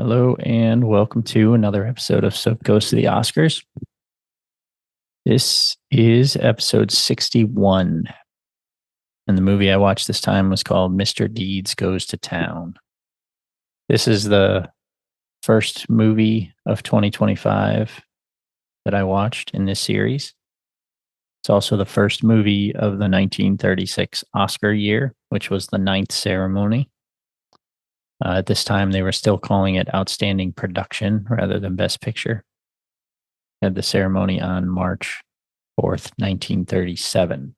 Hello and welcome to another episode of Soap Goes to the Oscars. This is episode 61. And the movie I watched this time was called Mr. Deeds Goes to Town. This is the first movie of 2025 that I watched in this series. It's also the first movie of the 1936 Oscar year, which was the ninth ceremony. At this time, they were still calling it Outstanding Production rather than Best Picture. Had the ceremony on March 4th, 1937.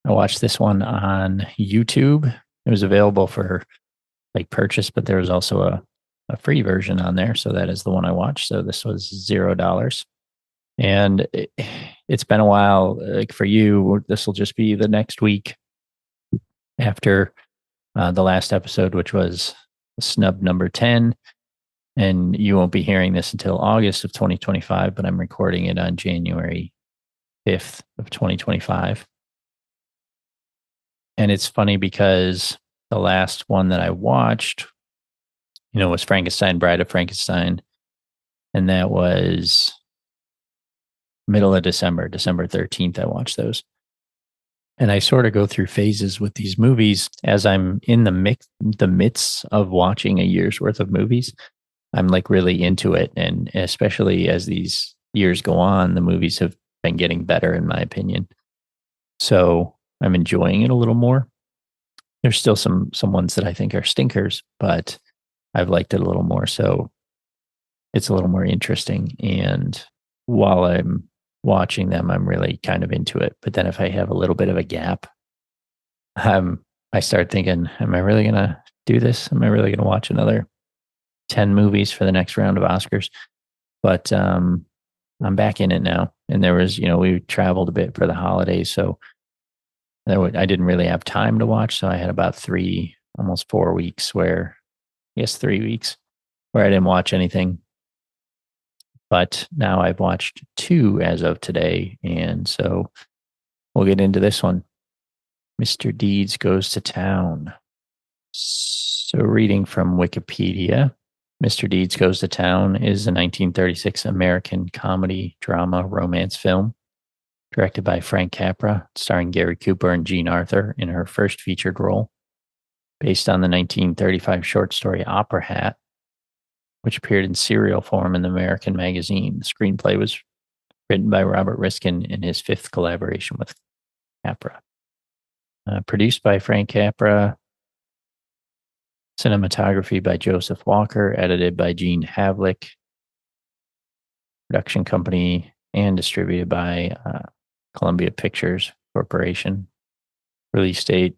I watched this one on YouTube. It was available for purchase, but there was also a free version on there. So that is the one I watched. So this was $0. And it's been a while. Like for you, this will just be the next week after the last episode, which was snub number 10. And you won't be hearing this until August of 2025, but I'm recording it on January 5th of 2025. And it's funny because the last one that I watched, was Frankenstein, Bride of Frankenstein. And that was middle of December 13th. I watched those. And I sort of go through phases with these movies as I'm in the midst of watching a year's worth of movies. I'm really into it. And especially as these years go on, the movies have been getting better, in my opinion. So I'm enjoying it a little more. There's still some ones that I think are stinkers, but I've liked it a little more. So it's a little more interesting. And while I'm watching them, I'm really kind of into it. But then if I have a little bit of a gap, I start thinking, am I really going to do this? Am I really going to watch another 10 movies for the next round of Oscars? But I'm back in it now. And there was, we traveled a bit for the holidays. So I didn't really have time to watch. So I had about 3 weeks where I didn't watch anything. But now I've watched 2 as of today. And so we'll get into this one. Mr. Deeds Goes to Town. So reading from Wikipedia, Mr. Deeds Goes to Town is a 1936 American comedy, drama, romance film directed by Frank Capra, starring Gary Cooper and Jean Arthur in her first featured role. Based on the 1935 short story Opera Hat, which appeared in serial form in the American magazine. The screenplay was written by Robert Riskin in his 5th collaboration with Capra. Produced by Frank Capra, cinematography by Joseph Walker, edited by Gene Havlick, production company and distributed by Columbia Pictures Corporation. Release date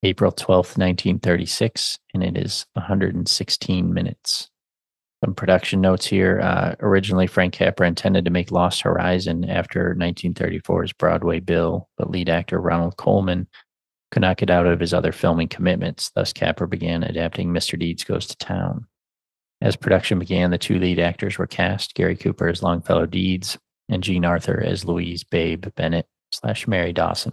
April 12th, 1936, and it is 116 minutes. Some production notes here. Originally, Frank Capra intended to make Lost Horizon after 1934's Broadway bill, but lead actor Ronald Colman could not get out of his other filming commitments. Thus, Capra began adapting Mr. Deeds Goes to Town. As production began, the 2 lead actors were cast, Gary Cooper as Longfellow Deeds and Jean Arthur as Louise Babe Bennett / Mary Dawson.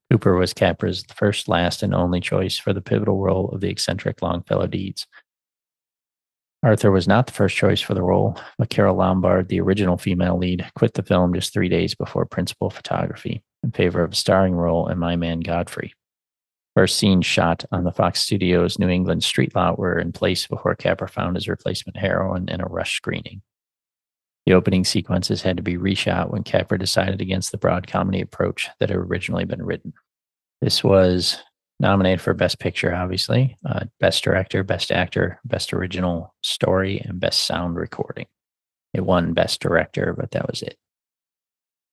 Cooper was Capra's first, last, and only choice for the pivotal role of the eccentric Longfellow Deeds. Arthur was not the first choice for the role, but Carole Lombard, the original female lead, quit the film just 3 days before principal photography in favor of a starring role in My Man Godfrey. First scenes shot on the Fox Studios New England street lot were in place before Capra found his replacement heroine in a rush screening. The opening sequences had to be reshot when Capra decided against the broad comedy approach that had originally been written. This was nominated for Best Picture, obviously, Best Director, Best Actor, Best Original Story, and Best Sound Recording. It won Best Director, but that was it.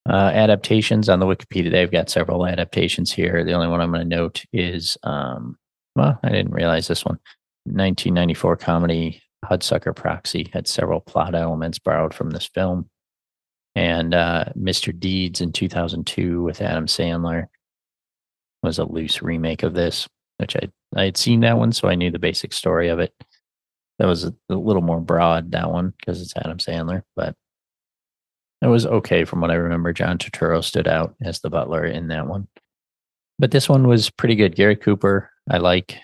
Adaptations on the Wikipedia, they've got several adaptations here. The only one I'm going to note is, I didn't realize this one. 1994 comedy Hudsucker Proxy had several plot elements borrowed from this film. And Mr. Deeds in 2002 with Adam Sandler was a loose remake of this, which I had seen that one, so I knew the basic story of it. That was a little more broad, that one, because it's Adam Sandler, but it was okay from what I remember. John Turturro stood out as the butler in that one. But this one was pretty good. Gary Cooper, I like.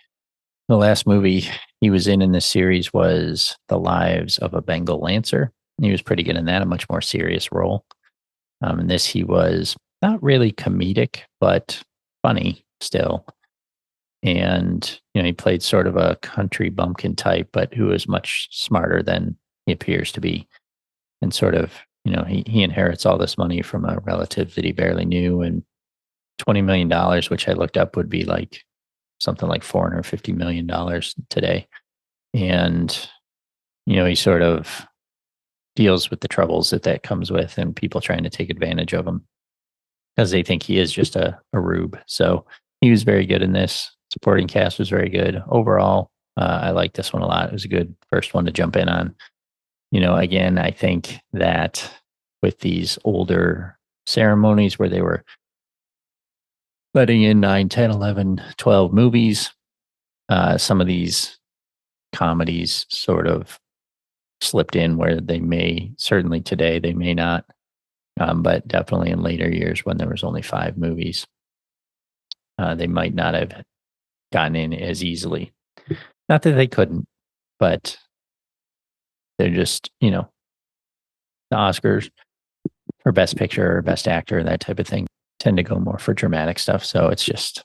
The last movie he was in this series was The Lives of a Bengal Lancer. He was pretty good in that, a much more serious role. In this, he was not really comedic, but funny still. And, he played sort of a country bumpkin type, but who is much smarter than he appears to be. And sort of, he inherits all this money from a relative that he barely knew. And $20 million, which I looked up, would be like something like $450 million today. And, he sort of deals with the troubles that comes with and people trying to take advantage of him because they think he is just a rube. So he was very good in this. Supporting cast was very good. Overall, I like this one a lot. It was a good first one to jump in on. Again, I think that with these older ceremonies where they were letting in 9, 10, 11, 12 movies, some of these comedies sort of slipped in where they may, certainly today, they may not, but definitely in later years when there was only 5 movies, they might not have gotten in as easily. Not that they couldn't, but they're just, the Oscars for Best Picture or Best Actor, that type of thing, tend to go more for dramatic stuff. So it's just,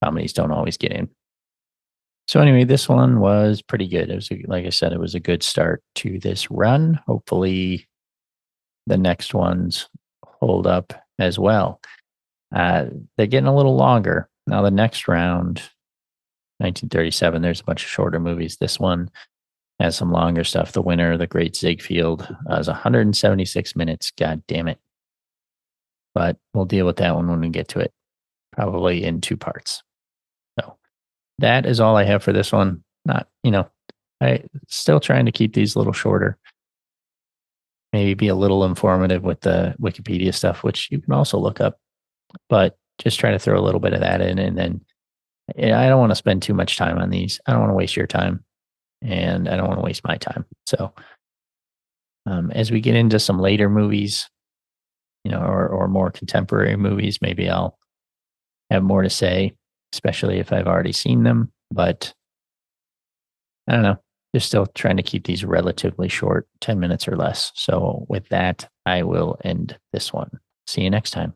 comedies don't always get in. So anyway, this one was pretty good. It was, like I said, it was a good start to this run. Hopefully the next ones hold up as well. They're getting a little longer. Now the next round, 1937, there's a bunch of shorter movies. This one has some longer stuff. The winner, The Great Ziegfeld, is 176 minutes. God damn it. But we'll deal with that one when we get to it, probably in 2 parts. So that is all I have for this one. Not, I still trying to keep these a little shorter. Maybe be a little informative with the Wikipedia stuff, which you can also look up, but just trying to throw a little bit of that in. And then I don't want to spend too much time on these. I don't want to waste your time and I don't want to waste my time. So as we get into some later movies, or more contemporary movies, maybe I'll have more to say, especially if I've already seen them. But I don't know. Just still trying to keep these relatively short, 10 minutes or less. So with that, I will end this one. See you next time.